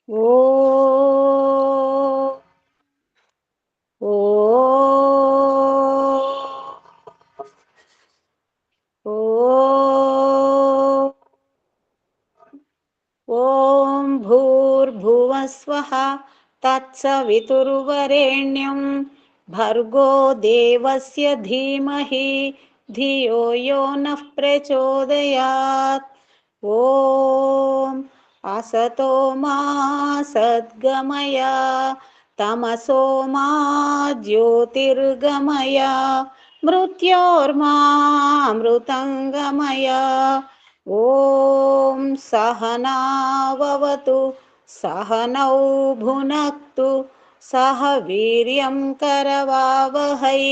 ఓ ఓ ఓ ఓం భూర్భువస్వః తత్సవితుర్వరేణ్యం భర్గో దేవస్య ధీమహి ధియో యో నః ప్రచోదయాత్. ఓం అసతో మా సద్గమయ తమసో మా జ్యోతిర్గమయ మృత్యోర్మామృతంగమయ. ఓం సహనావవతు సహనౌ భునక్తు సహ వీర్యం కరవావహై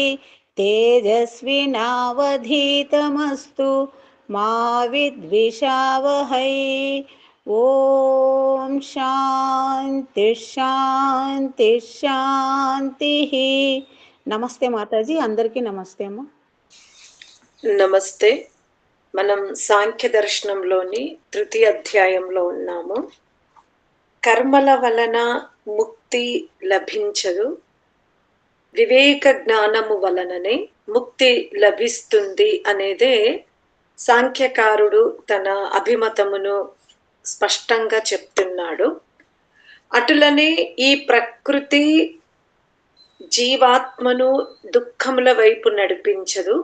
తేజస్వినావధీతమస్తు మా విద్విషావహై. ఓం శాంతి శాంతి శాంతి. నమస్తే మాతాజీ, అందరికీ నమస్తే అమ్మ. నమస్తే. మనం సాంఖ్య దర్శనంలోని తృతీయ అధ్యాయంలో ఉన్నాము. కర్మల వలన ముక్తి లభించదు, వివేక జ్ఞానము వలననే ముక్తి లభిస్తుంది అనేదే సాంఖ్యకారుడు తన అభిమతమును స్పష్టంగా చెప్తున్నాడు. అటులనే ఈ ప్రకృతి జీవాత్మను దుఃఖముల వైపు నడిపించదు,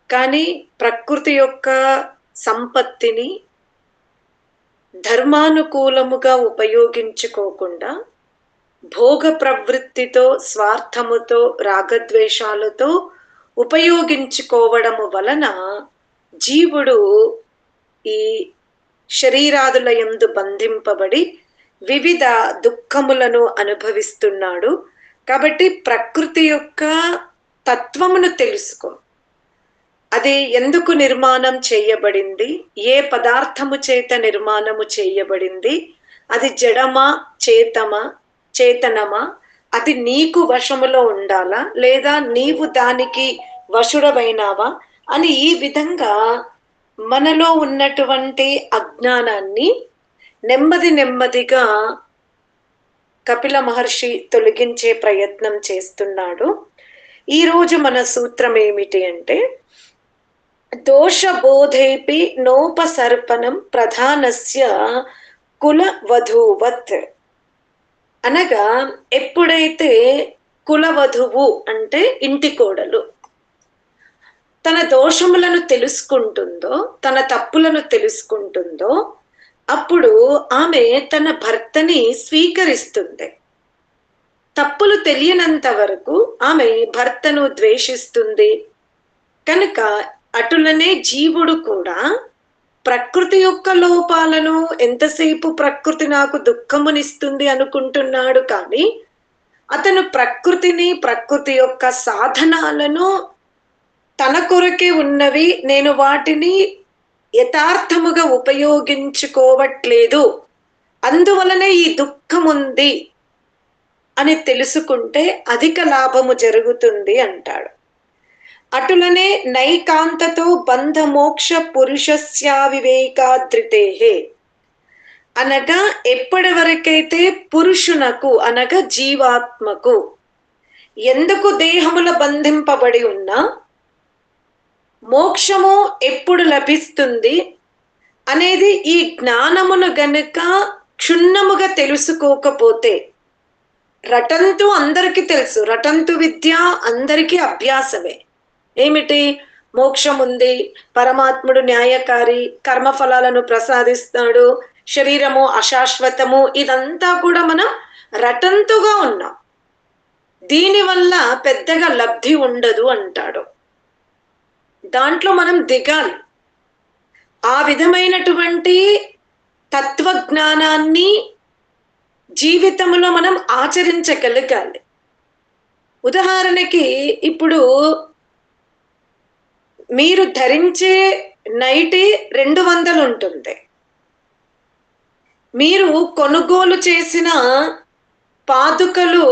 కానీ ప్రకృతి యొక్క సంపత్తిని ధర్మానుకూలముగా ఉపయోగించుకోకుండా భోగ ప్రవృత్తితో, స్వార్థముతో, రాగద్వేషాలతో ఉపయోగించుకోవడము వలన జీవుడు ఈ శరీరాదుల యందు బంధింపబడి వివిధ దుఃఖములను అనుభవిస్తున్నాడు. కాబట్టి ప్రకృతి యొక్క తత్వమును తెలుసుకో. అది ఎందుకు నిర్మాణం చేయబడింది, ఏ పదార్థము చేత నిర్మాణము చేయబడింది, అది జడమా చేతనమా, అది నీకు వశములో ఉండాలా లేదా నీవు దానికి వశుడవైనావా అని ఈ విధంగా మనలో ఉన్నటువంటి అజ్ఞానాన్ని నెమ్మదిగా కపిల మహర్షి తొలగించే ప్రయత్నం చేస్తున్నాడు. ఈరోజు మన సూత్రం ఏమిటి అంటే, దోషబోధేపి నోపసర్పణం ప్రధానస్య కులవధూవత్. అనగా ఎప్పుడైతే కులవధువు అంటే ఇంటి కోడలు తన దోషములను తెలుసుకుంటుందో, తన తప్పులను తెలుసుకుంటుందో, అప్పుడు ఆమె తన భర్తని స్వీకరిస్తుంది. తప్పులు తెలియనంత వరకు ఆమె భర్తను ద్వేషిస్తుంది. కనుక అటులనే జీవుడు కూడా ప్రకృతి యొక్క లోపాలను, ఎంతసేపు ప్రకృతి నాకు దుఃఖమునిస్తుంది అనుకుంటున్నాడు, కానీ అతను ప్రకృతిని, ప్రకృతి యొక్క సాధనాలను తన కొరకే ఉన్నవి, నేను వాటిని యథార్థముగా ఉపయోగించుకోవట్లేదు, అందువలనే ఈ దుఃఖం ఉంది అని తెలుసుకుంటే అధిక లాభము జరుగుతుంది అంటాడు. అటులనే నైకాంతతో బంధ మోక్ష పురుషస్యా వివేకాద్రితేహే. అనగా ఎప్పటి వరకైతే పురుషునకు అనగా జీవాత్మకు ఎందుకు దేహముల బంధింపబడి ఉన్నా మోక్షము ఎప్పుడు లభిస్తుంది అనేది ఈ జ్ఞానమును గనుక క్షుణ్ణముగా తెలుసుకోకపోతే, రటంతు అందరికీ తెలుసు, రటంతు విద్య అందరికీ అభ్యాసమే. ఏమిటి? మోక్షం ఉంది, పరమాత్ముడు న్యాయకారి, కర్మఫలాలను ప్రసాదిస్తాడు, శరీరము అశాశ్వతము, ఇదంతా కూడా మనం రటంతుగా ఉన్నాం, దీనివల్ల పెద్దగా లబ్ధి ఉండదు అంటాడు. దాంట్లో మనం దిగాలి, ఆ విధమైనటువంటి తత్వజ్ఞానాన్ని జీవితంలో మనం ఆచరించగలగాలి. ఉదాహరణకి ఇప్పుడు మీరు ధరించే నైటీ 200 ఉంటుంది, మీరు కొనుగోలు చేసిన పాదుకలు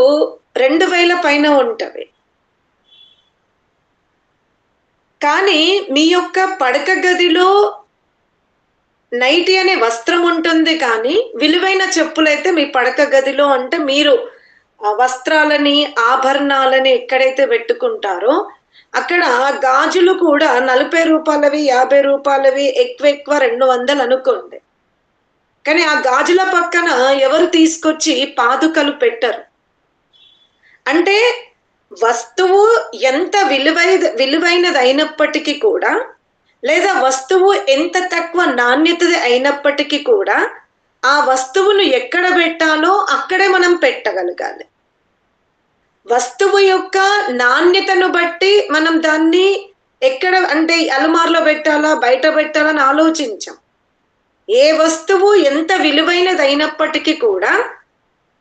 2000 పైన ఉంటవి. కానీ మీ యొక్క పడక గదిలో నైటీ అనే వస్త్రం ఉంటుంది, కానీ విలువైన చెప్పులైతే మీ పడక గదిలో, అంటే మీరు వస్త్రాలని ఆభరణాలని ఎక్కడైతే పెట్టుకుంటారో అక్కడ గాజులు కూడా 40 రూపాయలవి 50 రూపాయలవి ఎక్కువ 200 అనుకోండి. కానీ ఆ గాజుల పక్కన ఎవరు తీసుకొచ్చి పాదుకలు పెట్టరు. అంటే వస్తువు ఎంత విలువైనది అయినప్పటికీ కూడా, లేదా వస్తువు ఎంత తక్కువ నాణ్యతది అయినప్పటికీ కూడా ఆ వస్తువును ఎక్కడ పెట్టాలో అక్కడే మనం పెట్టగలగాలి. వస్తువు యొక్క నాణ్యతను బట్టి మనం దాన్ని ఎక్కడ, అంటే అలమార్లో పెట్టాలా బయట పెట్టాలని ఆలోచించాం. ఏ వస్తువు ఎంత విలువైనది అయినప్పటికీ కూడా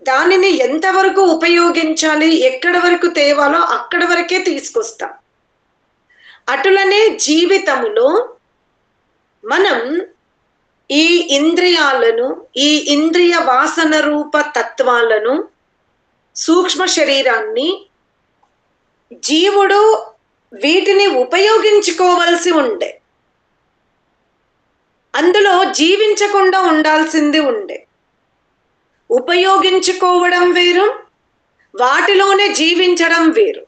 దానిని ఎంతవరకు ఉపయోగించాలి, ఎక్కడ వరకు తేవాలో అక్కడ వరకే తీసుకొస్తాం. అటులనే జీవితములో మనం ఈ ఇంద్రియాలను, ఈ ఇంద్రియ వాసన రూప తత్వాలను, సూక్ష్మ శరీరాన్ని జీవుడు వీటిని ఉపయోగించుకోవలసి ఉండే, అందులో జీవించకుండా ఉండాల్సింది ఉండే. ఉపయోగించుకోవడం వేరు, వాటిలోనే జీవించడం వేరు.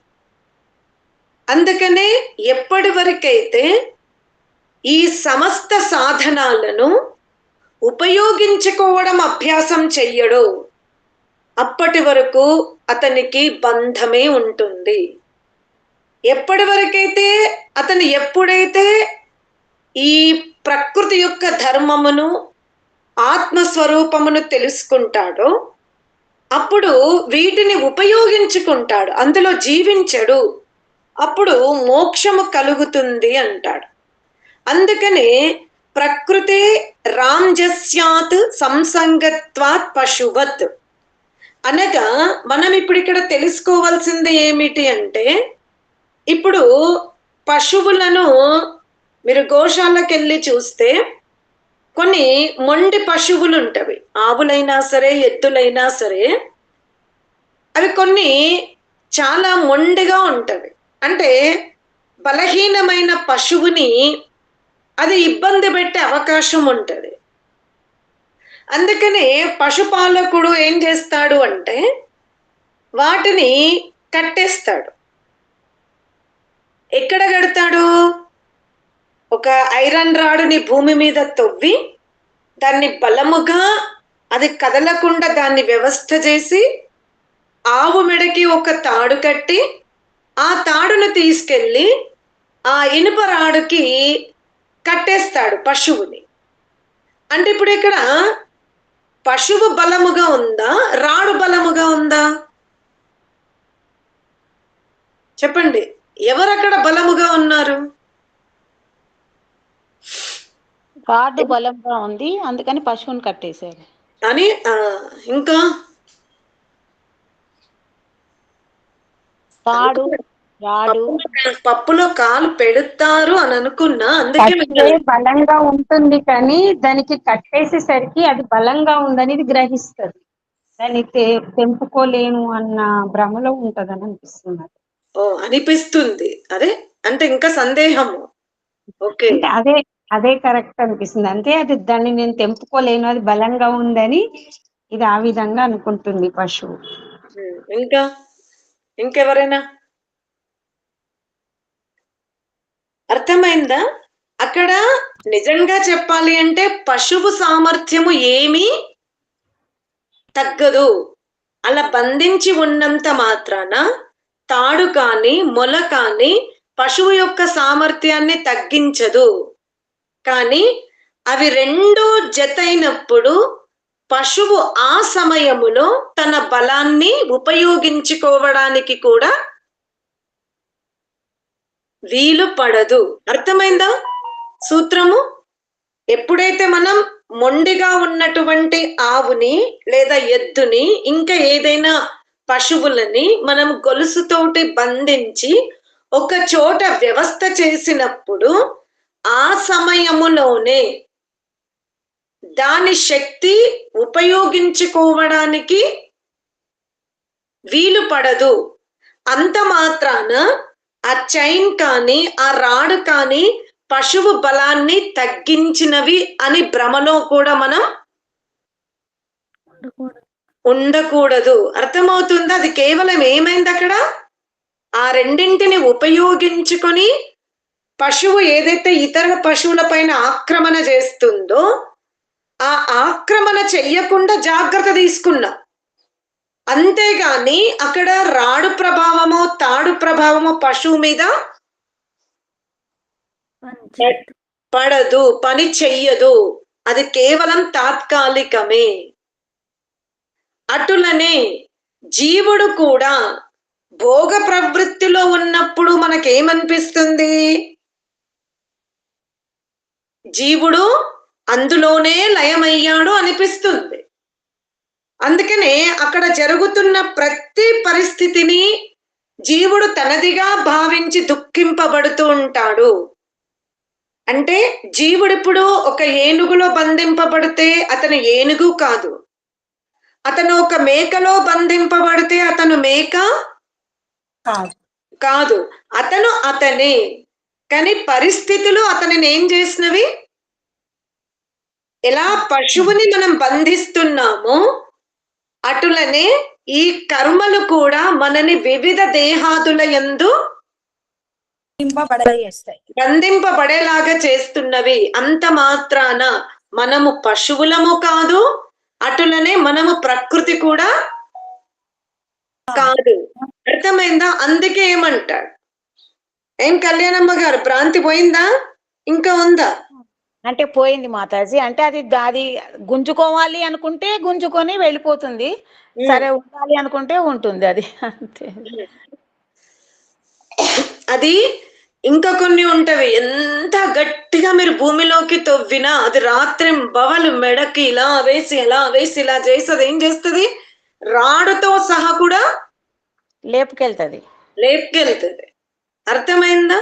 అందుకనే ఎప్పటి వరకైతే ఈ సమస్త సాధనాలను ఉపయోగించుకోవడం అభ్యాసం చెయ్యడో అప్పటి వరకు అతనికి బంధమే ఉంటుంది. ఎప్పటి వరకైతే అతను ఎప్పుడైతే ఈ ప్రకృతి యొక్క ధర్మమును, ఆత్మస్వరూపమును తెలుసుకుంటాడో అప్పుడు వీటిని ఉపయోగించుకుంటాడు, అందులో జీవించడు, అప్పుడు మోక్షము కలుగుతుంది అంటాడు. అందుకనే ప్రకృతే రాంజస్యాత్ సంసంగత్వాత్ పశువత్ అనగా మనం ఇప్పుడు ఇక్కడ తెలుసుకోవాల్సింది ఏమిటి అంటే, ఇప్పుడు పశువులను మీరు గోశాలకు వెళ్ళి చూస్తే కొన్ని మొండి పశువులు ఉంటవి, ఆవులైనా సరే ఎద్దులైనా సరే, అవి కొన్ని చాలా మొండిగా ఉంటవి. అంటే బలహీనమైన పశువుని అది ఇబ్బంది పెట్టే అవకాశం ఉంటుంది. అందుకనే పశుపాలకుడు ఏం చేస్తాడు అంటే వాటిని కట్టేస్తాడు. ఎక్కడ కడతాడు? ఒక ఐరన్ రాడుని భూమి మీద తవ్వి దాన్ని బలముగా, అది కదలకుండా దాన్ని వ్యవస్థ చేసి ఆవు మెడకి ఒక తాడు కట్టి ఆ తాడును తీసుకెళ్ళి ఆ ఇనుప రాడుకి కట్టేస్తాడు పశువుని. అంటే ఇప్పుడు ఇక్కడ పశువు బలముగా ఉందా, రాడు బలముగా ఉందా? చెప్పండి, ఎవరు అక్కడ బలముగా ఉన్నారు? రాడు బలంగా ఉంది, అందుకని పశువుని కట్టేశారు అని. ఇంకా తాడు, రాడు, పప్పులో కాలు పెడతారు అని అనుకున్నా, అందుకే బలంగా ఉంటుంది, కానీ దానికి కట్టేసేసరికి అది బలంగా ఉందని గ్రహిస్తుంది. దాన్ని తెంపుకోలేను అన్న భ్రమలో ఉంటదని అనిపిస్తుంది. అనిపిస్తుంది. అదే అంటే ఇంకా సందేహము. ఓకే, అదే కరెక్ట్ అనిపిస్తుంది. అంటే అది దాన్ని నేను తెంపుకోలేను, అది బలంగా ఉందని ఇది ఆ విధంగా అనుకుంటుంది పశువు. ఇంకెవరైనా అర్థమైందా? అక్కడ నిజంగా చెప్పాలి అంటే పశువు సామర్థ్యము ఏమీ తగ్గదు. అలా బంధించి ఉన్నంత మాత్రాన తాడు కానీ మొల కానీ పశువు యొక్క సామర్థ్యాన్ని తగ్గించదు. కానీ అవి రెండూ జతైనప్పుడు పశువు ఆ సమయములో తన బలాన్ని ఉపయోగించుకోవడానికి కూడా వీలు పడదు. అర్థమైందా సూత్రము? ఎప్పుడైతే మనం మొండిగా ఉన్నటువంటి ఆవుని లేదా ఎద్దుని ఇంకా ఏదైనా పశువులని మనం గొలుసుతోటి బంధించి ఒక చోట వ్యవస్థ చేసినప్పుడు ఆ సమయములోనే దాని శక్తి ఉపయోగించుకోవడానికి వీలు పడదు. అంత మాత్రాన ఆ చైన్ కానీ ఆ రాడు కానీ పశువు బలాన్ని తగ్గించినవి అని భ్రమలో కూడా మనం ఉండకూడదు. అర్థమవుతుందా? అది కేవలం ఏమైంది అక్కడ, ఆ రెండింటిని ఉపయోగించుకొని పశువు ఏదైతే ఇతర పశువుల పైన ఆక్రమణ చేస్తుందో ఆ ఆక్రమణ చెయ్యకుండా జాగ్రత్త తీసుకున్నా. అంతేగాని అక్కడ రాడు ప్రభావమో తాడు ప్రభావమో పశువు మీద పడదు, పని చెయ్యదు. అది కేవలం తాత్కాలికమే. అటులనే జీవుడు కూడా భోగ ప్రవృత్తిలో ఉన్నప్పుడు మనకేమనిపిస్తుంది? జీవుడు అందులోనే లయమయ్యాడు అనిపిస్తుంది. అందుకనే అక్కడ జరుగుతున్న ప్రతి పరిస్థితిని జీవుడు తనదిగా భావించి దుఃఖింపబడుతూ ఉంటాడు. అంటే జీవుడిప్పుడు ఒక ఏనుగులో బంధింపబడితే అతను ఏనుగు కాదు, అతను ఒక మేకలో బంధింపబడితే అతను మేక కాదు, అతను అతనే. కానీ పరిస్థితులు అతనిని ఏం చేసినవి? ఎలా పశువుని మనం బంధిస్తున్నామో అటులనే ఈ కర్మలు కూడా మనని వివిధ దేహాదుల యందు బంధింపబడేలాగా చేస్తున్నవి. అంత మాత్రాన మనము పశువులము కాదు, అటులనే మనము ప్రకృతి కూడా కాదు. అర్థమైందా? అందుకే ఏమంటాడు? ఏం కళ్యాణమ్మ గారు, భ్రాంతి పోయిందా ఇంకా ఉందా? అంటే పోయింది మాతాజీ. అంటే అది గుంజుకోవాలి అనుకుంటే గుంజుకొని వెళ్ళిపోతుంది, సరే ఉండాలి అనుకుంటే ఉంటుంది. అది అంతే. అది ఇంకా కొన్ని ఉంటవి, ఎంత గట్టిగా మీరు భూమిలోకి తవ్వినా అది రాత్రి బవలు మెడకి ఇలా వేసి ఇలా చేసి అది ఏం చేస్తుంది? రాడుతో సహా కూడా లేపుకెళ్తుంది. అర్థమైందా?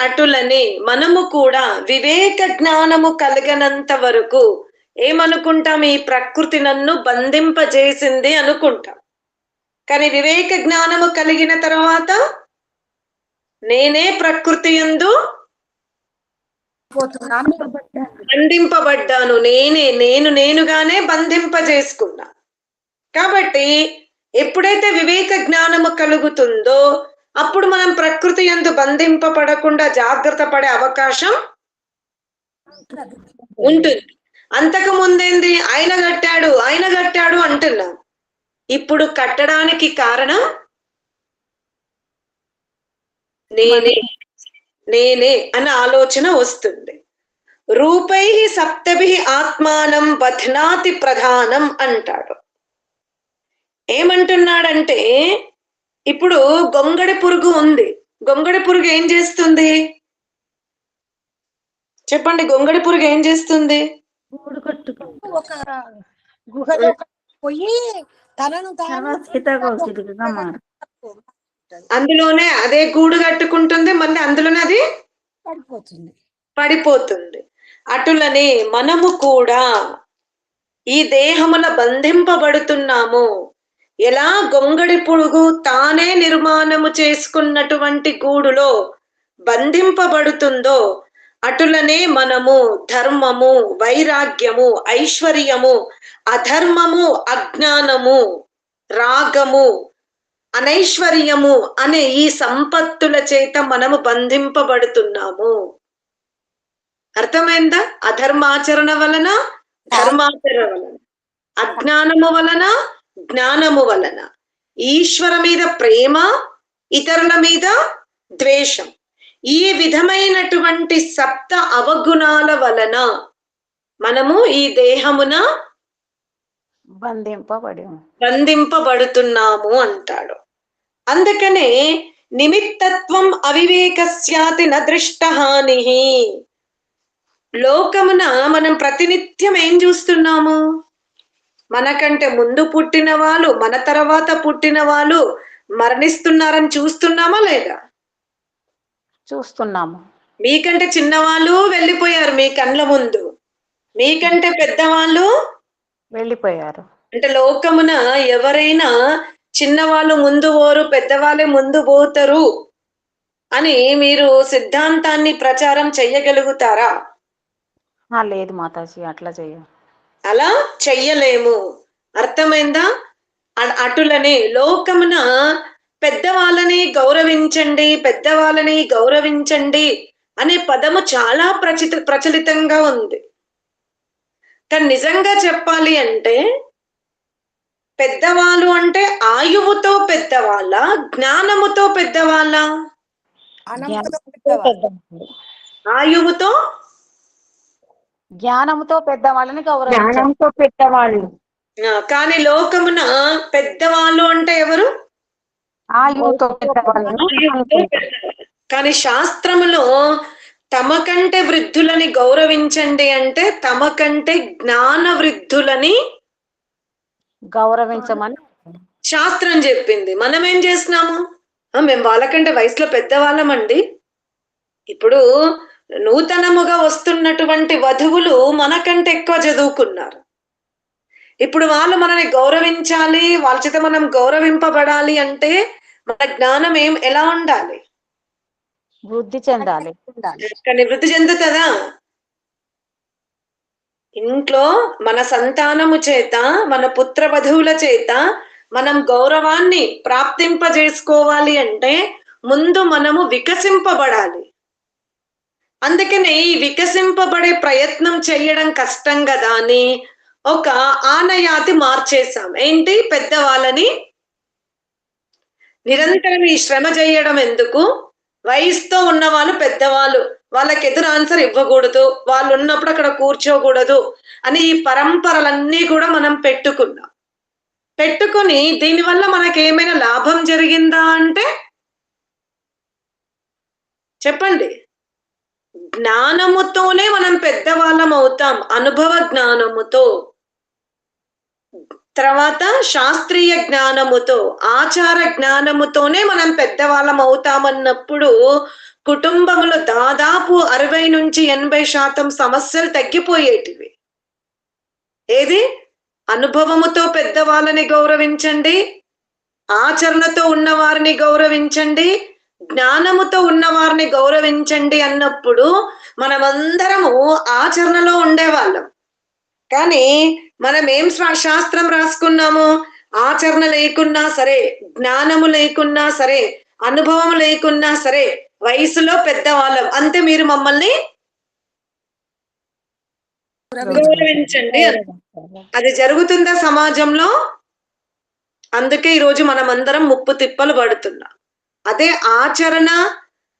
అటులని మనము కూడా వివేక జ్ఞానము కలగనంత వరకు ఏమనుకుంటాం? ఈ ప్రకృతి నన్ను బంధింపజేసింది అనుకుంటాం. కానీ వివేక జ్ఞానము కలిగిన తర్వాత నేనే ప్రకృతి యందు బంధింపబడ్డాను, నేనుగానే బంధింపజేసుకున్నా. కాబట్టి ఎప్పుడైతే వివేక జ్ఞానము కలుగుతుందో అప్పుడు మనం ప్రకృతి యందు బంధింపబడకుండా జాగ్రత్త పడే అవకాశం ఉంటుంది. అంతకు ముందేంది? ఆయన కట్టాడు అంటున్నాం. ఇప్పుడు కట్టడానికి కారణం నేనే అన్న ఆలోచన వస్తుంది. రూపై సప్తభి ఆత్మానం బధ్నాతి ప్రధానం అంటాడు. ఏమంటున్నాడంటే, ఇప్పుడు గొంగడి పురుగు ఉంది. గొంగడి పురుగు ఏం చేస్తుంది చెప్పండి? గొంగడి పురుగు ఏం చేస్తుంది? ఒక గుహలో పోయి తనను అందులోనే అదే గూడు కట్టుకుంటుంది, మళ్ళీ అందులోనే అది పడిపోతుంది. అటులనే మనము కూడా ఈ దేహముల బంధింపబడుతున్నాము. ఎలా గొంగడి పురుగు తానే నిర్మాణము చేసుకున్నటువంటి గూడులో బంధింపబడుతుందో అటులనే మనము ధర్మము, వైరాగ్యము, ఐశ్వర్యము, అధర్మము, అజ్ఞానము, రాగము, అనైశ్వర్యము అనే ఈ సంపత్తుల చేత మనము బంధింపబడుతున్నాము. అర్థమైందా? అధర్మాచరణ వలన, ధర్మాచరణ వలన, అజ్ఞానము వలన, జ్ఞానము వలన, ఈశ్వర మీద ప్రేమ, ఇతరుల మీద ద్వేషం, ఈ విధమైనటువంటి సప్త అవగుణాల వలన మనము ఈ దేహమున బంధింపబడుతున్నాము అంటాడు. అందుకనే నిమిత్తత్వం అవివేకస్యాతి న దృష్టహాని. లోకమున మనం ప్రతినిత్యం ఏం చూస్తున్నాము? మనకంటే ముందు పుట్టిన వాళ్ళు, మన తర్వాత పుట్టిన వాళ్ళు మరణిస్తున్నారని చూస్తున్నామా లేదా? చూస్తున్నాము. మీకంటే చిన్నవాళ్ళు వెళ్ళిపోయారు మీ కండ్ల ముందు, మీకంటే పెద్దవాళ్ళు వెళ్ళిపోయారు. అంటే లోకమున ఎవరైనా చిన్నవాళ్ళు ముందు పోరు, పెద్దవాళ్ళే ముందు పోతారు అని మీరు సిద్ధాంతాన్ని ప్రచారం చెయ్యగలుగుతారా? లేదు మాతాజీ, అట్లా చెయ్య. అలా చెయ్యలేము. అర్థమైందా? అటులనే లోకమున పెద్దవాళ్ళని గౌరవించండి, పెద్దవాళ్ళని గౌరవించండి అనే పదము చాలా ప్రచలితంగా ఉంది. కానీ నిజంగా చెప్పాలి అంటే పెద్దవాళ్ళు అంటే ఆయువుతో పెద్దవాళ్ళ, జ్ఞానముతో పెద్దవాళ్ళ? ఆయువుతో జ్ఞానంతో పెద్దవాళ్ళని గౌరవించాలి. జ్ఞానంతో పెట్టేవాళ్ళు. కానీ లోకమున పెద్దవాళ్ళు అంటే ఎవరు? ఆయువుతో పెట్టేవాళ్ళను. కానీ శాస్త్రములో తమ కంటే వృద్ధులని గౌరవించండి అంటే తమ కంటే జ్ఞాన వృద్ధులని గౌరవించమని శాస్త్రం చెప్పింది. మనం ఏం చేస్తున్నాము? మేము వాళ్ళకంటే వయసులో పెద్దవాళ్ళమండి. ఇప్పుడు నూతనముగా వస్తున్నటువంటి వధువులు మనకంటే ఎక్కువ చదువుకున్నారు. ఇప్పుడు వాళ్ళు మనల్ని గౌరవించాలి, వాళ్ళ చేత మనం గౌరవింపబడాలి అంటే మన జ్ఞానం ఎలా ఉండాలి? వృద్ధి చెందాలి. కానీ వృద్ధి చెందుతుందా? ఇంట్లో మన సంతానము చేత, మన పుత్ర వధువుల చేత మనం గౌరవాన్ని ప్రాప్తింపజేసుకోవాలి అంటే ముందు మనము వికసింపబడాలి. అందుకనే ఈ వికసింపబడే ప్రయత్నం చేయడం కష్టం కదా అని ఒక ఆనయాతి మార్చేశాం. ఏంటి? పెద్దవాళ్ళని నిరంతరం ఈ శ్రమ చేయడం ఎందుకు? వయసుతో ఉన్న వాళ్ళు పెద్దవాళ్ళు, వాళ్ళకి ఎదురు ఆన్సర్ ఇవ్వకూడదు, వాళ్ళు ఉన్నప్పుడు అక్కడ కూర్చోకూడదు అని ఈ పరంపరలన్నీ కూడా మనం పెట్టుకుని దీనివల్ల మనకి ఏమైనా లాభం జరిగిందా అంటే చెప్పండి. జ్ఞానముతోనే మనం పెద్దవాళ్ళం అవుతాం, అనుభవ జ్ఞానముతో. తర్వాత శాస్త్రీయ జ్ఞానముతో, ఆచార జ్ఞానముతోనే మనం పెద్దవాళ్ళం అవుతామన్నప్పుడు కుటుంబంలో దాదాపు 60 నుంచి 80% సమస్యలు తగ్గిపోయేటివి. ఏది? అనుభవముతో పెద్దవాళ్ళని గౌరవించండి, ఆచరణతో ఉన్నవారిని గౌరవించండి, జ్ఞానముతో ఉన్నవారిని గౌరవించండి అన్నప్పుడు మనమందరము ఆచరణలో ఉండేవాళ్ళం. కానీ మనం ఏం శాస్త్రం రాసుకున్నాము? ఆచరణ లేకున్నా సరే, జ్ఞానము లేకున్నా సరే, అనుభవం లేకున్నా సరే వయసులో పెద్దవాళ్ళం, అంతే, మీరు మమ్మల్ని గౌరవించండి. అది జరుగుతుందా సమాజంలో? అందుకే ఈరోజు మనం అందరం ముప్పు తిప్పలు పడుతున్నాం. అదే ఆచరణ,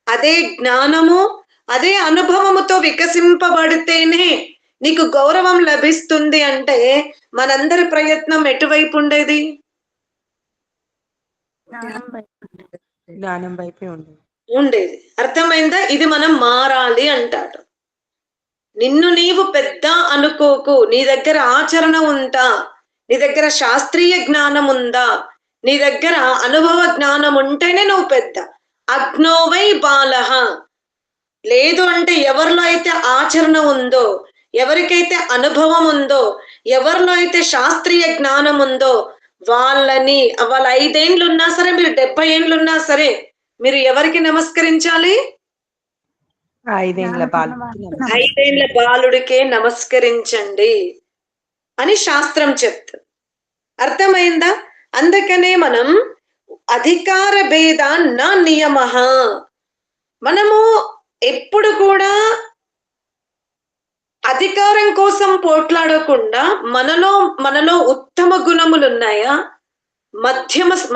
అదే జ్ఞానము, అదే అనుభవముతో వికసింపబడితేనే నీకు గౌరవం లభిస్తుంది అంటే మనందరి ప్రయత్నం ఎటువైపు ఉండేది? జ్ఞానం వైపే ఉండేది. అర్థమైందా? ఇది మనం మారాలి అంటాడు. నిన్ను నీవు పెద్ద అనుకోకు. నీ దగ్గర ఆచరణ ఉందా? నీ దగ్గర శాస్త్రీయ జ్ఞానం ఉందా? నీ దగ్గర అనుభవ జ్ఞానం ఉంటేనే నువ్వు పెద్ద. అజ్ఞోవై బాలః. లేదు అంటే ఎవరిలో అయితే ఆచరణ ఉందో, ఎవరికైతే అనుభవం ఉందో, ఎవరిలో అయితే శాస్త్రీయ జ్ఞానం ఉందో వాళ్ళ 5 ఏండ్లు ఉన్నా సరే, మీరు 70 ఏండ్లు ఉన్నా సరే, మీరు ఎవరికి నమస్కరించాలి? 5 ఏండ్ల బాలుడికే నమస్కరించండి అని శాస్త్రం చెప్తుంది. అర్థమైందా? అందుకనే మనం అధికార భేద నా నియమ, మనము ఎప్పుడు కూడా అధికారం కోసం పోట్లాడకుండా మనలో ఉత్తమ గుణములు ఉన్నాయా,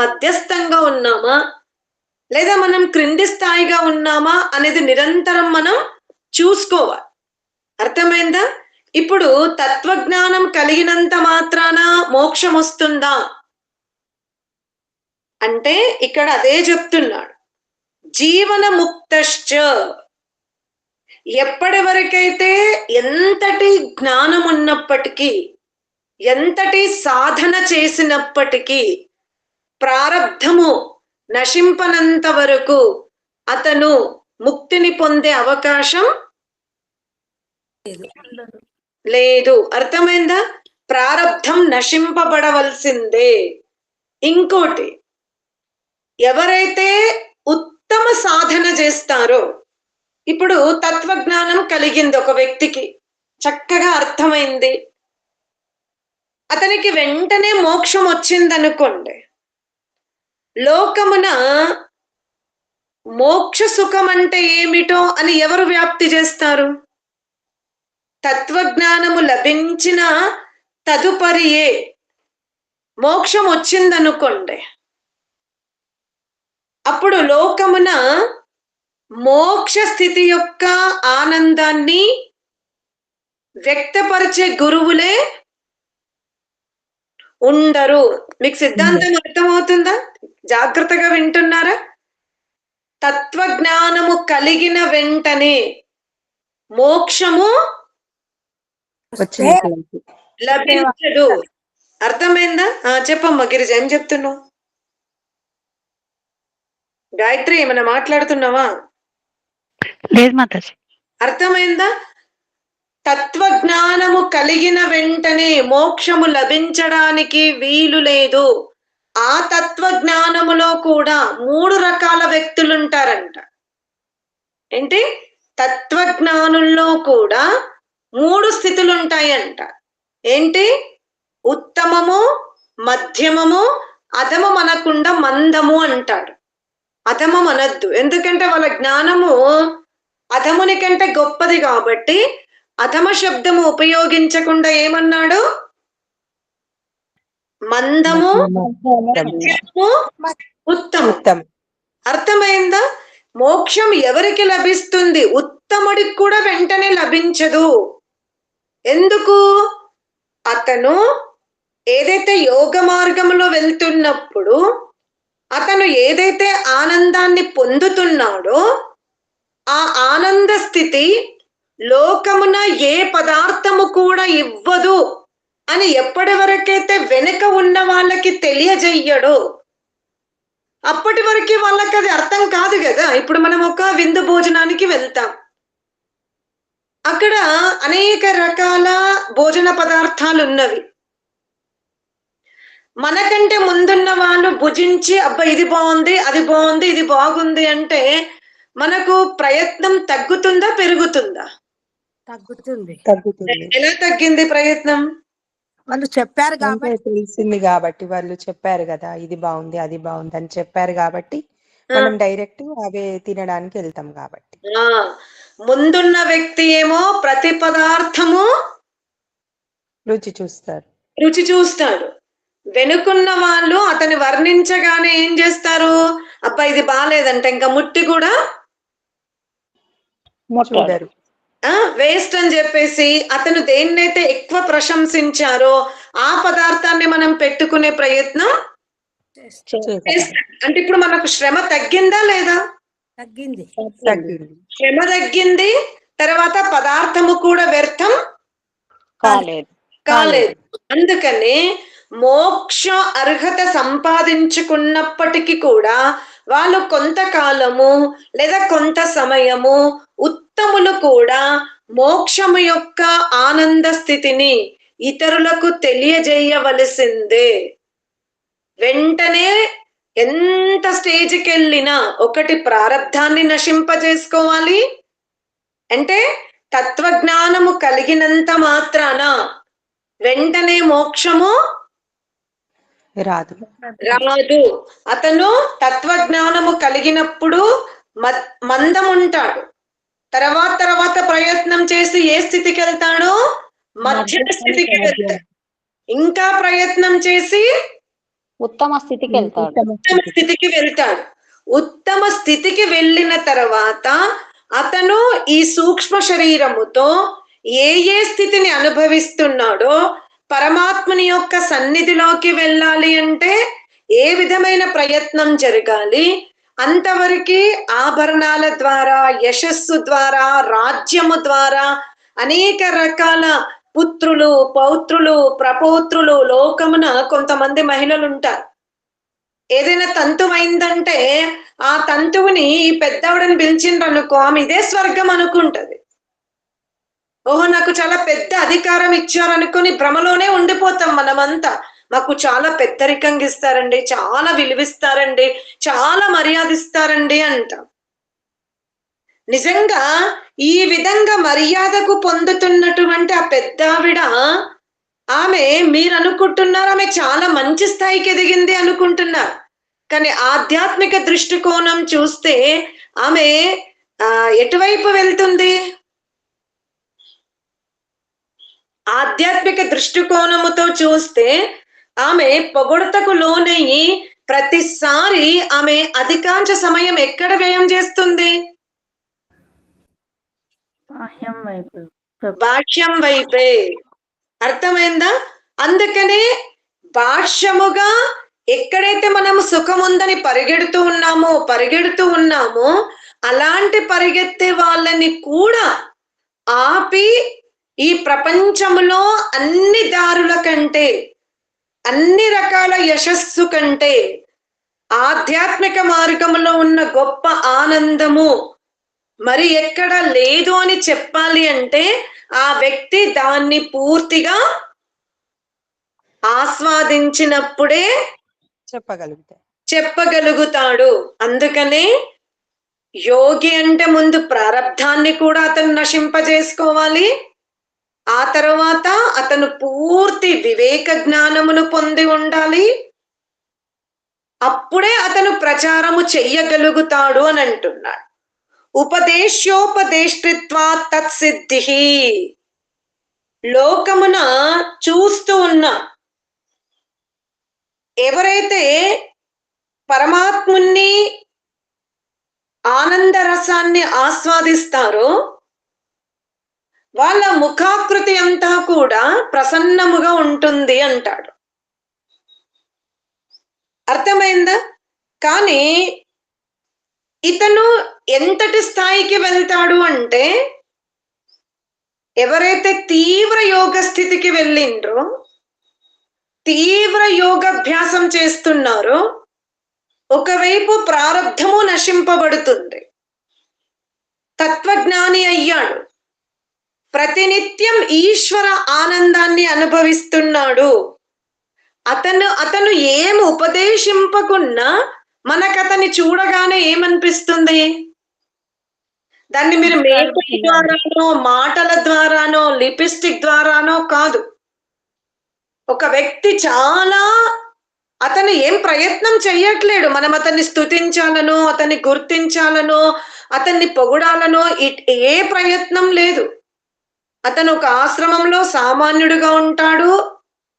మధ్యస్థంగా ఉన్నామా, లేదా మనం క్రింది స్థాయిగా ఉన్నామా అనేది నిరంతరం మనం చూసుకోవాలి. అర్థమైందా? ఇప్పుడు తత్వజ్ఞానం కలిగినంత మాత్రాన మోక్షం వస్తుందా అంటే ఇక్కడ అదే చెప్తున్నాడు. జీవన ముక్తశ్చ. ఎప్పటి వరకైతే ఎంతటి జ్ఞానం ఉన్నప్పటికీ, ఎంతటి సాధన చేసినప్పటికీ ప్రారబ్ధము నశింపనంత వరకు అతను ముక్తిని పొందే అవకాశం లేదు. అర్థమైందా? ప్రారబ్ధం నశింపబడవలసిందే. ఇంకోటి, ఎవరైతే ఉత్తమ సాధన చేస్తారో, ఇప్పుడు తత్వజ్ఞానం కలిగింది ఒక వ్యక్తికి, చక్కగా అర్థమైంది, అతనికి వెంటనే మోక్షం వచ్చిందనుకోండి, లోకమున మోక్ష సుఖం అంటే ఏమిటో అని ఎవరు వ్యాప్తి చేస్తారు? తత్వజ్ఞానము లభించిన తదుపరియే మోక్షం వచ్చిందనుకోండి, అప్పుడు లోకమున మోక్ష స్థితి యొక్క ఆనందాన్ని వ్యక్తపరిచే గురువులే ఉండరు. మీకు సిద్ధాంతం అర్థమవుతుందా? జాగ్రత్తగా వింటున్నారా? తత్వజ్ఞానము కలిగిన వెంటనే మోక్షము వచ్చినట్లయితే లభించదు. అర్థమైందా? చెప్పమ్మా గిరిజ, ఏం చెప్తున్నావు? గాయత్రి, ఏమైనా మాట్లాడుతున్నావా? లేదు మాతాజీ. అర్థమైందా? తత్వజ్ఞానము కలిగిన వెంటనే మోక్షము లభించడానికి వీలు లేదు. ఆ తత్వజ్ఞానములో కూడా 3 రకాల వ్యక్తులుంటారంట. ఏంటి? తత్వజ్ఞానుల్లో కూడా 3 స్థితులుంటాయంట. ఏంటి? ఉత్తమము, మధ్యమము, అధమం అనకుండా మందము అంటాడు. అధమం అనద్దు, ఎందుకంటే వాళ్ళ జ్ఞానము అధముని కంటే గొప్పది కాబట్టి అధమ శబ్దము ఉపయోగించకుండా ఏమన్నాడు? మందము, మధ్యమము, ఉత్తమం. అర్థమైందా? మోక్షం ఎవరికి లభిస్తుంది? ఉత్తముడికి కూడా వెంటనే లభించదు. ఎందుకు? అతను ఏదైతే యోగ మార్గంలో వెళ్తున్నప్పుడు అతను ఏదైతే ఆనందాన్ని పొందుతున్నాడో ఆ ఆనంద స్థితి లోకమున ఏ పదార్థము కూడా ఇవ్వదు అని ఎప్పటి వరకైతే వెనుక ఉన్న వాళ్ళకి తెలియజెయ్యడో అప్పటి వరకు వాళ్ళకి అది అర్థం కాదు కదా. ఇప్పుడు మనం ఒక విందు భోజనానికి వెళ్తాం, అక్కడ అనేక రకాల భోజన పదార్థాలు ఉన్నవి. మనకంటే ముందున్న వాళ్ళు భుజించి అబ్బా ఇది బాగుంది, అది బాగుంది, ఇది బాగుంది అంటే మనకు ప్రయత్నం తగ్గుతుందా పెరుగుతుందా? తగ్గుతుంది. ఎలా తగ్గింది ప్రయత్నం? వాళ్ళు చెప్పారు కాబట్టి, తెలిసింది కాబట్టి, వాళ్ళు చెప్పారు కదా ఇది బాగుంది అది బాగుంది అని చెప్పారు కాబట్టి మనం డైరెక్ట్ అవే తినడానికి వెళ్తాం కాబట్టి. ముందున్న వ్యక్తి ఏమో ప్రతి పదార్థము రుచి చూస్తాడు. వెనుకున్న వాళ్ళు అతని వర్ణించగానే ఏం చేస్తారు? అబ్బా ఇది బాగాలేదంట, ఇంకా ముట్టి కూడా చూడరు, వేస్ట్ అని చెప్పేసి అతను దేన్నైతే ఎక్కువ ప్రశంసించారో ఆ పదార్థాన్ని మనం పెట్టుకునే ప్రయత్నం చేస్తాం. అంటే ఇప్పుడు మనకు శ్రమ తగ్గిందా లేదా? తగ్గింది. శ్రమ తగ్గింది, తర్వాత పదార్థము కూడా వ్యర్థం కాలేదు. అందుకని మోక్ష అర్హత సంపాదించుకున్నప్పటికీ కూడా వాళ్ళు కొంతకాలము లేదా కొంత సమయము ఉత్తములు కూడా మోక్షము యొక్క ఆనంద స్థితిని ఇతరులకు తెలియజేయవలసిందే. వెంటనే ఎంత స్టేజ్కి వెళ్ళినా ఒకటి ప్రారబ్ధాన్ని నశింపజేసుకోవాలి. అంటే తత్వజ్ఞానము కలిగినంత మాత్రాన వెంటనే మోక్షము రాదు. అతను తత్వజ్ఞానము కలిగినప్పుడు మందం ఉంటాడు, తర్వాత ప్రయత్నం చేసి ఏ స్థితికి వెళ్తాడు? మధ్యమ స్థితికి వెళ్తాడు. ఇంకా ప్రయత్నం చేసి ఉత్తమ స్థితికి వెళ్తాడు. ఉత్తమ స్థితికి వెళ్ళిన తర్వాత అతను ఈ సూక్ష్మ శరీరముతో ఏ స్థితిని అనుభవిస్తున్నాడో పరమాత్మని యొక్క సన్నిధిలోకి వెళ్ళాలి అంటే ఏ విధమైన ప్రయత్నం జరగాలి? అంతవరకు ఆభరణాల ద్వారా, యశస్సు ద్వారా, రాజ్యము ద్వారా అనేక రకాల పుత్రులు, పౌత్రులు, ప్రపౌత్రులు లోకమున కొంతమంది మహిళలు ఉంటారు. ఏదైనా తంతువు అయిందంటే ఆ తంతువుని ఈ పెద్దవిడని పిలిచిండ్రు అనుకో, ఆమె ఇదే స్వర్గం అనుకుంటది. ఓహో నాకు చాలా పెద్ద అధికారం ఇచ్చారనుకుని భ్రమలోనే ఉండిపోతాం మనమంతా. మాకు చాలా పెద్దరికంగా ఇస్తారండి, చాలా విలువిస్తారండి, చాలా మర్యాద ఇస్తారండి అంటాం. నిజంగా ఈ విధంగా మర్యాదకు పొందుతున్నటువంటి ఆ పెద్దావిడ, ఆమె మీరు అనుకుంటున్నారు ఆమె చాలా మంచి స్థాయికి ఎదిగింది అనుకుంటున్నారు. కానీ ఆధ్యాత్మిక దృష్టికోణం చూస్తే ఆమె ఎటువైపు వెళ్తుంది? ఆధ్యాత్మిక దృష్టికోణముతో చూస్తే ఆమె పొగడతకు లోనయ్యి ప్రతిసారి ఆమె అధికాంశ సమయం ఎక్కడ వ్యయం చేస్తుంది? భాష్యం వైపే. అర్థమైందా? అందుకనే భాష్యముగా ఎక్కడైతే మనము సుఖం ఉందని పరిగెడుతూ ఉన్నామో అలాంటి పరిగెత్తే వాళ్ళని కూడా ఆపి ఈ ప్రపంచములో అన్ని దారుల కంటే, అన్ని రకాల యశస్సు కంటే ఆధ్యాత్మిక మార్గంలో ఉన్న గొప్ప ఆనందము మరి ఎక్కడ లేదు అని చెప్పాలి అంటే ఆ వ్యక్తి దాన్ని పూర్తిగా ఆస్వాదించినప్పుడే చెప్పగలుగుతాడు. అందుకనే యోగి అంటే ముందు ప్రారబ్ధాన్ని కూడా అతను నశింపజేసుకోవాలి. ఆ తర్వాత అతను పూర్తి వివేక జ్ఞానమును పొంది ఉండాలి. అప్పుడే అతను ప్రచారము చెయ్యగలుగుతాడు అని అంటున్నాడు. ఉపదేశోపదేష్టిత్వా తత్సిద్ధి. లోకమున చూస్తూ ఉన్న ఎవరైతే పరమాత్ముని ఆనంద రసాన్ని ఆస్వాదిస్తారో వాళ్ళ ముఖాకృతి అంతా కూడా ప్రసన్నముగా ఉంటుంది అంటాడు. అర్థమైందా? కానీ ఇతను ఎంతటి స్థాయికి వెళ్తాడు అంటే, ఎవరైతే తీవ్ర యోగ స్థితికి వెళ్ళిండ్రో, తీవ్ర యోగాభ్యాసం చేస్తున్నారో, ఒకవైపు ప్రారబ్ధము నశింపబడుతుంది, తత్వజ్ఞాని అయ్యాడు, ప్రతినిత్యం ఈశ్వర ఆనందాన్ని అనుభవిస్తున్నాడు. అతను ఏం ఉపదేశింపకున్నా మనకతన్ని చూడగానే ఏమనిపిస్తుంది? దాన్ని మీరు మేకప్ ద్వారానో, మాటల ద్వారానో, లిప్స్టిక్ ద్వారానో కాదు. ఒక వ్యక్తి అతను ఏం ప్రయత్నం చెయ్యట్లేడు. మనం అతన్ని స్తుతించాలనో, అతన్ని గుర్తించాలనో, అతన్ని పొగడాలనో ఏ ప్రయత్నం లేదు. అతను ఒక ఆశ్రమంలో సామాన్యుడిగా ఉంటాడు,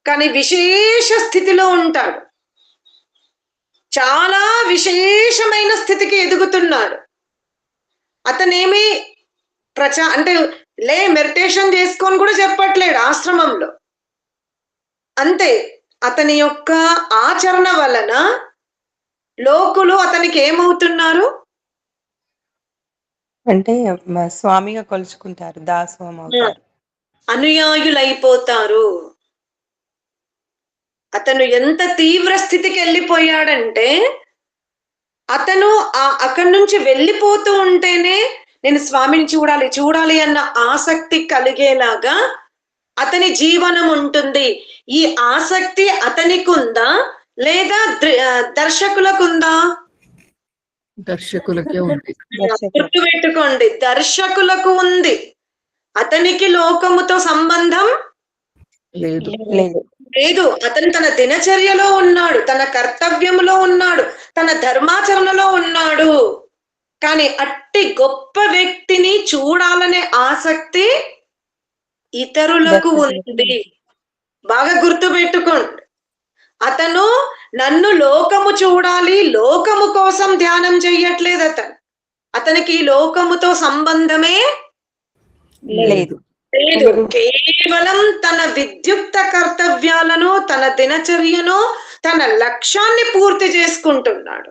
కానీ విశేష స్థితిలో ఉంటాడు. చాలా విశేషమైన స్థితికి ఎదుగుతున్నాడు. అతనేమి అంటే మెడిటేషన్ చేసుకొని కూడా చెప్పట్లేడు ఆశ్రమంలో. అంతే, అతని యొక్క ఆచరణ వలన లోకులు అతనికి ఏమవుతున్నారు అంటే స్వామిగా కొలుచుకుంటారు, దాసోహం అవుతారు, అనుయాయులైపోతారు. అతను ఎంత తీవ్ర స్థితికి వెళ్ళిపోయాడంటే, అతను అక్కడి నుంచి వెళ్ళిపోతూ ఉంటేనే నేను స్వామిని చూడాలి అన్న ఆసక్తి కలిగేలాగా అతని జీవనం ఉంటుంది. ఈ ఆసక్తి అతనికి ఉందా లేదా దర్శకులకుందా? దర్శకులకే ఉంది. గుర్తుపెట్టుకోండి, దర్శకులకు ఉంది. అతనికి లోకముతో సంబంధం లేదు. అతను తన దినచర్యలో ఉన్నాడు, తన కర్తవ్యంలో ఉన్నాడు, తన ధర్మాచరణలో ఉన్నాడు. కానీ అట్టి గొప్ప వ్యక్తిని చూడాలనే ఆసక్తి ఇతరులకు ఉంది. బాగా గుర్తుపెట్టుకోండి. అతను నన్ను లోకము చూడాలి, లోకము కోసం ధ్యానం చెయ్యట్లేదు. అతనికి ఈ లోకముతో సంబంధమే లేదు. కేవలం తన విద్యుక్త కర్తవ్యాలను, తన దినచర్యను, తన లక్ష్యాన్ని పూర్తి చేసుకుంటున్నాడు.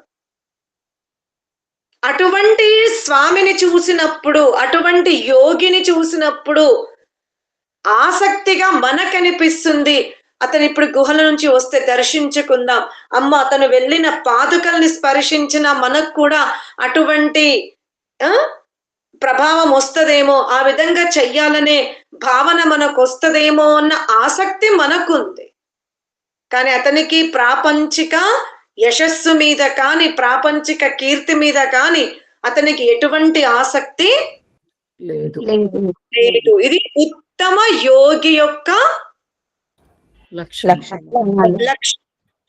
అటువంటి స్వామిని చూసినప్పుడు, అటువంటి యోగిని చూసినప్పుడు ఆసక్తిగా మనకనిపిస్తుంది, అతను ఇప్పుడు గుహల నుంచి వస్తే దర్శించుకుందాం, అమ్మ అతను వెళ్ళిన పాదుకల్ని స్పర్శించిన మనకు కూడా అటువంటి ప్రభావం వస్తుందేమో, ఆ విధంగా చెయ్యాలనే భావన మనకు వస్తుందేమో అన్న ఆసక్తి మనకుంది. కానీ అతనికి ప్రాపంచిక యశస్సు మీద కానీ ప్రాపంచిక కీర్తి మీద కానీ అతనికి ఎటువంటి ఆసక్తి లేదు. లేదు. ఇది ఉత్తమ యోగి యొక్క లక్షణం. లక్షణం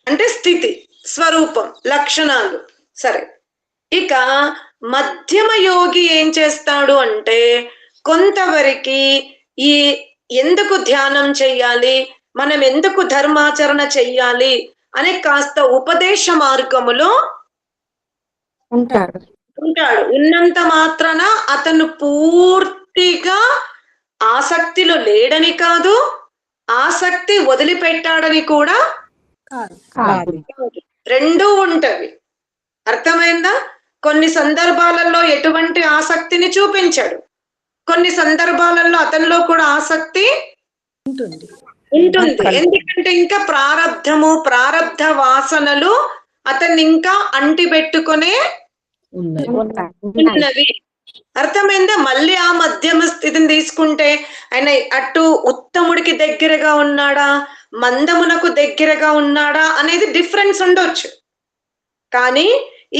అంటే స్థితి, స్వరూపం, లక్షణాలు. సరే, ఇక మధ్యమ యోగి ఏం చేస్తాడు అంటే కొంతవరకు ఈ ఎందుకు ధ్యానం చెయ్యాలి, మనం ఎందుకు ధర్మాచరణ చెయ్యాలి అనే కాస్త ఉపదేశ మార్గములో ఉంటాడు. ఉన్నంత మాత్రాన అతను పూర్తిగా ఆసక్తిలో లేడని కాదు, ఆసక్తి వదిలిపెట్టాడని కూడా కాదు. రెండూ ఉంటవి. అర్థమైందా? కొన్ని సందర్భాలలో ఎటువంటి ఆసక్తిని చూపించాడు, కొన్ని సందర్భాలలో అతనిలో కూడా ఆసక్తి ఉంటుంది. ఎందుకంటే ఇంకా ప్రారబ్ధము, ప్రారబ్ధ వాసనలు అతన్ని ఇంకా అంటి పెట్టుకునే ఉన్నవి. అర్థమైందా? మళ్ళీ ఆ మధ్యమ స్థితిని తీసుకుంటే ఆయన అటు ఉత్తముడికి దగ్గరగా ఉన్నాడా, మందమునకు దగ్గరగా ఉన్నాడా అనేది డిఫరెన్స్ ఉండొచ్చు. కానీ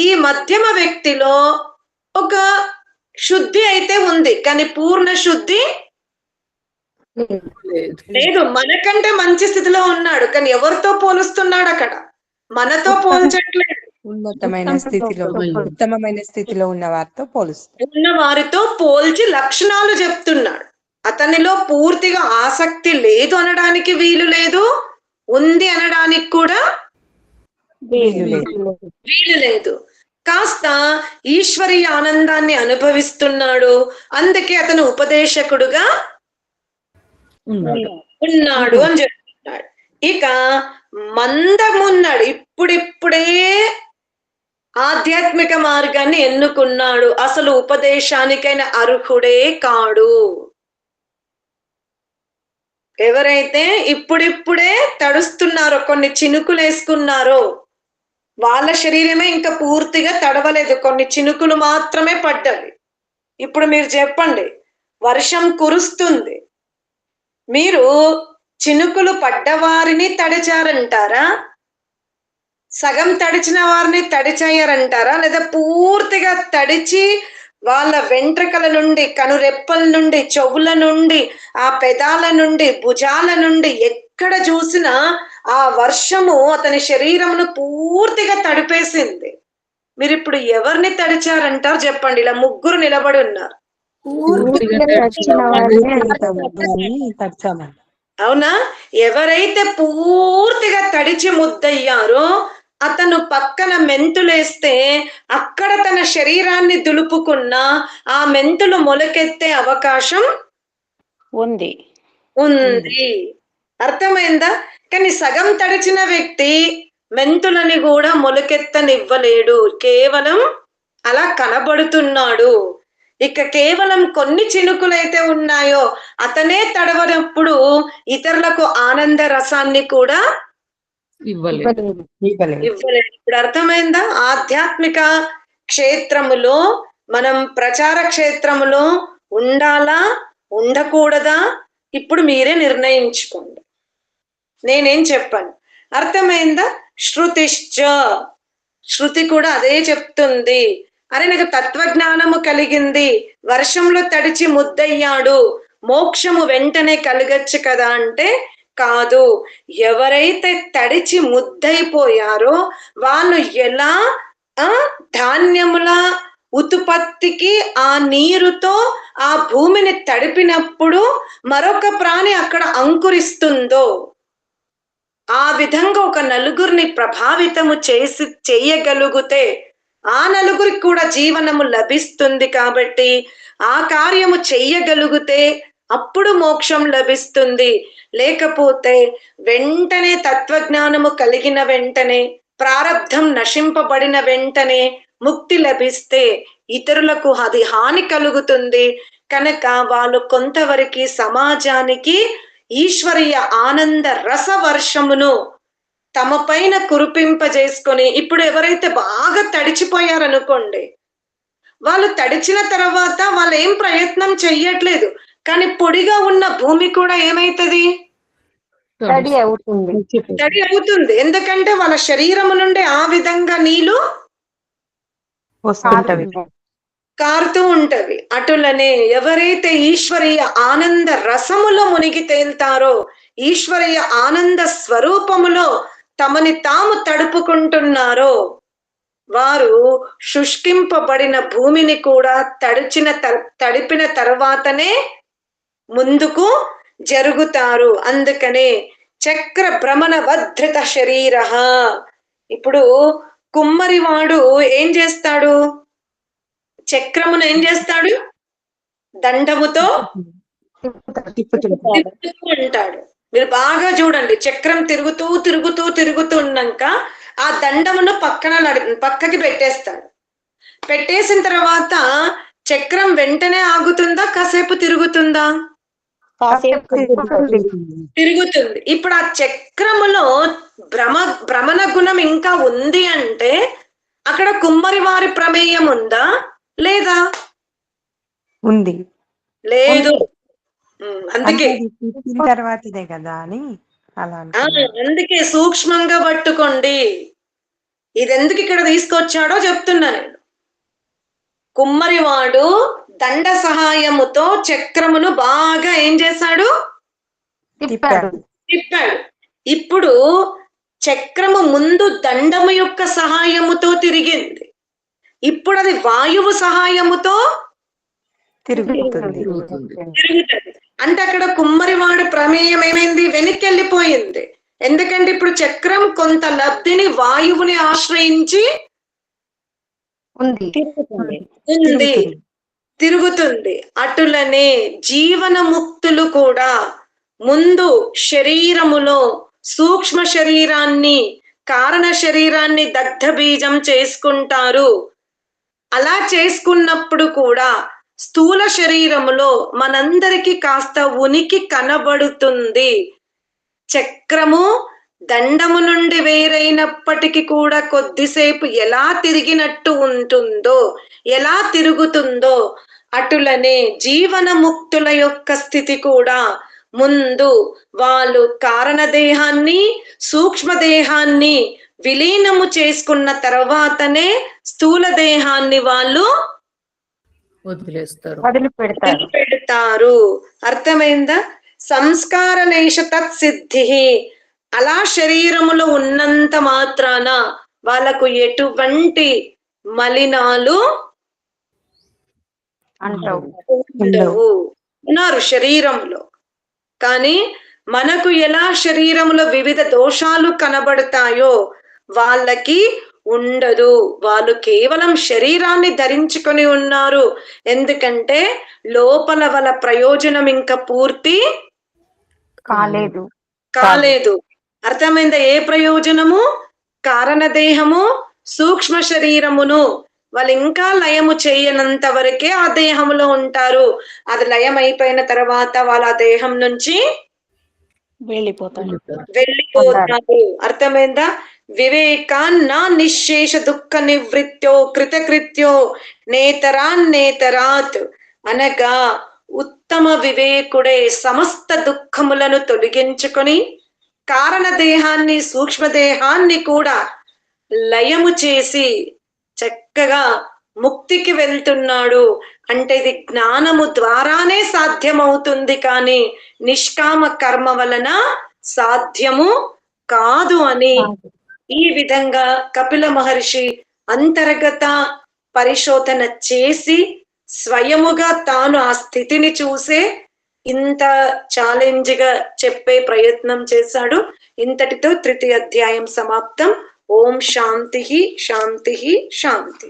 ఈ మధ్యమ వ్యక్తిలో ఒక శుద్ధి అయితే ఉంది, కానీ పూర్ణ శుద్ధి లేదు. మనకంటే మంచి స్థితిలో ఉన్నాడు, కానీ ఎవరితో పోలుస్తున్నాడు? అక్కడ మనతో పోల్చట్లేదు. ఉన్నతమైన స్థితిలో, ఉత్తమమైన స్థితిలో ఉన్న వారితో పోలుస్తాడు. ఉన్న వారితో పోల్చి లక్షణాలు చెప్తున్నాడు. అతనిలో పూర్తిగా ఆసక్తి లేదు అనడానికి వీలు లేదు, ఉంది అనడానికి కూడా వీలు లేదు. కాస్త ఈశ్వరీయ ఆనందాన్ని అనుభవిస్తున్నాడు, అందుకే అతను ఉపదేశకుడుగా ఉన్నాడు అని చెప్తున్నాడు. ఇక మందమున్నాడు, ఇప్పుడిప్పుడే ఆధ్యాత్మిక మార్గాన్ని ఎన్నుకున్నాడు, అసలు ఉపదేశానికైన అర్హుడే కాడు. ఎవరైతే ఇప్పుడిప్పుడే తడుస్తున్నారో, కొన్ని చినుకులు వేసుకున్నారో, వాళ్ళ శరీరమే ఇంకా పూర్తిగా తడవలేదు, కొన్ని చినుకులు మాత్రమే పడ్డవి. ఇప్పుడు మీరు చెప్పండి, వర్షం కురుస్తుంది, మీరు చినుకులు పడ్డవారిని తడిచారంటారా, సగం తడిచిన వారిని తడిచాయారంటారా, లేదా పూర్తిగా తడిచి వాళ్ళ వెంట్రుకల నుండి, కనురెప్పల నుండి, చెవుల నుండి, ఆ పెదాల నుండి, భుజాల నుండి ఎక్కడ చూసినా ఆ వర్షము అతని శరీరమును పూర్తిగా తడిపేసింది. మీరు ఇప్పుడు ఎవరిని తడిచారంటారు చెప్పండి? ఇలా ముగ్గురు నిలబడి ఉన్నారు. అవునా? ఎవరైతే పూర్తిగా తడిచి ముద్దయ్యారో అతను పక్కన మెంతులేస్తే అక్కడ తన శరీరాన్ని దులుపుకున్న ఆ మెంతులు మొలకెత్తే అవకాశం ఉంది. అర్థమైందా? కానీ సగం తడిచిన వ్యక్తి మెంతులని కూడా మొలకెత్తనివ్వలేడు, కేవలం అలా కనబడుతున్నాడు. ఇక కేవలం కొన్ని చినుకులైతే ఉన్నాయో అతనే తడవనప్పుడు ఇతరులకు ఆనంద రసాన్ని కూడా ఇవ్వలేదు. ఇప్పుడు అర్థమైందా? ఆధ్యాత్మిక క్షేత్రములో మనం ప్రచార క్షేత్రములో ఉండాలా, ఉండకూడదా? ఇప్పుడు మీరే నిర్ణయించుకోండి, నేనేం చెప్పాను. అర్థమైందా? శృతిశ్చ, శృతి కూడా అదే చెప్తుంది. అరే నాకు తత్వజ్ఞానము కలిగింది, వర్షంలో తడిచి ముద్దయ్యాడు, మోక్షము వెంటనే కలగచ్చు కదా అంటే కాదు. ఎవరైతే తడిచి ముద్దైపోయారో వాళ్ళు ఎలా ధాన్యముల ఉత్పత్తికి ఆ నీరుతో ఆ భూమిని తడిపినప్పుడు మరొక ప్రాణి అక్కడ అంకురిస్తుందో ఆ విధంగా ఒక నలుగురిని ప్రభావితము చేయగలిగితే ఆ నలుగురికి కూడా జీవనము లభిస్తుంది. కాబట్టి ఆ కార్యము చెయ్యగలిగితే అప్పుడు మోక్షం లభిస్తుంది. లేకపోతే వెంటనే తత్వజ్ఞానము కలిగిన వెంటనే, ప్రారబ్ధం నశింపబడిన వెంటనే ముక్తి లభిస్తే ఇతరులకు అది హాని కలుగుతుంది. కనుక వాళ్ళు కొంతవరకు సమాజానికి ఈశ్వరీయ ఆనంద రస వర్షమును తమ పైన కురిపింపజేసుకొని, ఇప్పుడు ఎవరైతే బాగా తడిచిపోయారనుకోండి, వాళ్ళు తడిచిన తర్వాత వాళ్ళు ఏం ప్రయత్నం చెయ్యట్లేదు, కానీ పొడిగా ఉన్న భూమి కూడా ఏమైతుంది? స్టడీ అవుతుంది. తడి అవుతుంది. ఎందుకంటే వాళ్ళ శరీరము నుండి ఆ విధంగా నీళ్లు వస్తుంటవి. కారుతూ ఉంటవి. అటులనే ఎవరైతే ఈశ్వరీయ ఆనంద రసములో మునిగి తేల్తారో, ఈశ్వరీయ ఆనంద స్వరూపములో తమని తాము తడుపుకుంటున్నారో, వారు శుష్కింపబడిన భూమిని కూడా తడిపిన తర్వాతనే ముందుకు జరుగుతారు. అందుకనే చక్ర భ్రమణ వధృత శరీర. ఇప్పుడు కుమ్మరివాడు ఏం చేస్తాడు? చక్రమును ఏం చేస్తాడు? దండముతో తిప్పుతూ ఉంటాడు. మీరు బాగా చూడండి, చక్రం తిరుగుతున్నాక ఆ దండమును పక్కకి పెట్టేస్తాడు. పెట్టేసిన తర్వాత చక్రం వెంటనే ఆగుతుందా, కాసేపు తిరుగుతుందా? తిరుగుతుంది. ఇప్పుడు ఆ చక్రములో భ్రమణ గుణం ఇంకా ఉంది అంటే అక్కడ కుమ్మరి వారి ప్రమేయం ఉందా లేదా? ఉంది. లేదు. అందుకే తర్వాతదే కదా అని అలా అందుకే సూక్ష్మంగా పట్టుకోండి. ఇది ఎందుకు ఇక్కడ తీసుకొచ్చాడో చెప్తున్నా నేను. కుమ్మరివాడు దండ సహాయముతో చక్రమును బాగా ఏం చేశాడు? తిప్పాడు. ఇప్పుడు చక్రము ముందు దండము యొక్క సహాయముతో తిరిగింది. ఇప్పుడు అది వాయువు సహాయముతో తిరుగుతుంది. అంటే అక్కడ కుమ్మరివాడు ప్రమేయం ఏమైంది? వెనక్కి వెళ్ళిపోయింది. ఎందుకంటే ఇప్పుడు చక్రం కొంత లబ్ధిని వాయువుని ఆశ్రయించి ఉంది, తిరుగుతుంది. అటులనే జీవన ముక్తులు కూడా ముందు శరీరములో సూక్ష్మ శరీరాన్ని, కారణ శరీరాన్ని దగ్ధ బీజం చేసుకుంటారు. అలా చేసుకున్నప్పుడు కూడా స్థూల శరీరములో మనందరికీ కాస్త ఉనికి కనబడుతుంది. చక్రము దండము నుండి వేరైనప్పటికీ కూడా కొద్దిసేపు ఎలా తిరిగినట్టు ఉంటుందో, ఎలా తిరుగుతుందో, అటులనే జీవన ముక్తుల యొక్క స్థితి కూడా ముందు వాళ్ళు కారణదేహాన్ని, సూక్ష్మదేహాన్ని విలీనము చేసుకున్న తర్వాతనే స్థూల దేహాన్ని వాళ్ళు వదిలిపెడతారు. అర్థమైందా? సంస్కార లేశ తత్సిద్ధి. అలా శరీరములో ఉన్నంత మాత్రాన వాళ్ళకు ఎటువంటి మలినాలు ఉండవు. ఉన్నారు శరీరంలో. కానీ మనకు ఎలా శరీరంలో వివిధ దోషాలు కనబడతాయో వాళ్ళకి ఉండదు. వాళ్ళు కేవలం శరీరాన్ని ధరించుకొని ఉన్నారు. ఎందుకంటే లోపల వాళ్ళ ప్రయోజనం ఇంకా పూర్తి కాలేదు. అర్థమైందా? ఏ ప్రయోజనము? కారణదేహము, సూక్ష్మ శరీరమును వాళ్ళు ఇంకా లయము చేయనంత వరకే ఆ దేహంలో ఉంటారు. అది లయం అయిపోయిన తర్వాత వాళ్ళ ఆ దేహం నుంచి వెళ్ళిపోతారు. అర్థమైందా? వివేకాన్నా నిశ్శేష దుఃఖ నివృత్యో కృతకృత్యో నేతరాత్ అనగా ఉత్తమ వివేకుడే సమస్త దుఃఖములను తొలగించుకొని కారణదేహాన్ని, సూక్ష్మదేహాన్ని కూడా లయము చేసి చక్కగా ముక్తికి వెళ్తున్నాడు. అంటే ఇది జ్ఞానము ద్వారానే సాధ్యమవుతుంది, కానీ నిష్కామ కర్మ వలన సాధ్యము కాదు అని ఈ విధంగా కపిల మహర్షి అంతర్గత పరిశోధన చేసి స్వయముగా తాను ఆ స్థితిని చూసే ఇంత ఛాలెంజ్ గా చెప్పే ప్రయత్నం చేశాడు. ఇంతటితో 3వ అధ్యాయం సమాప్తం. ఓం శాంతి శాంతి శాంతి.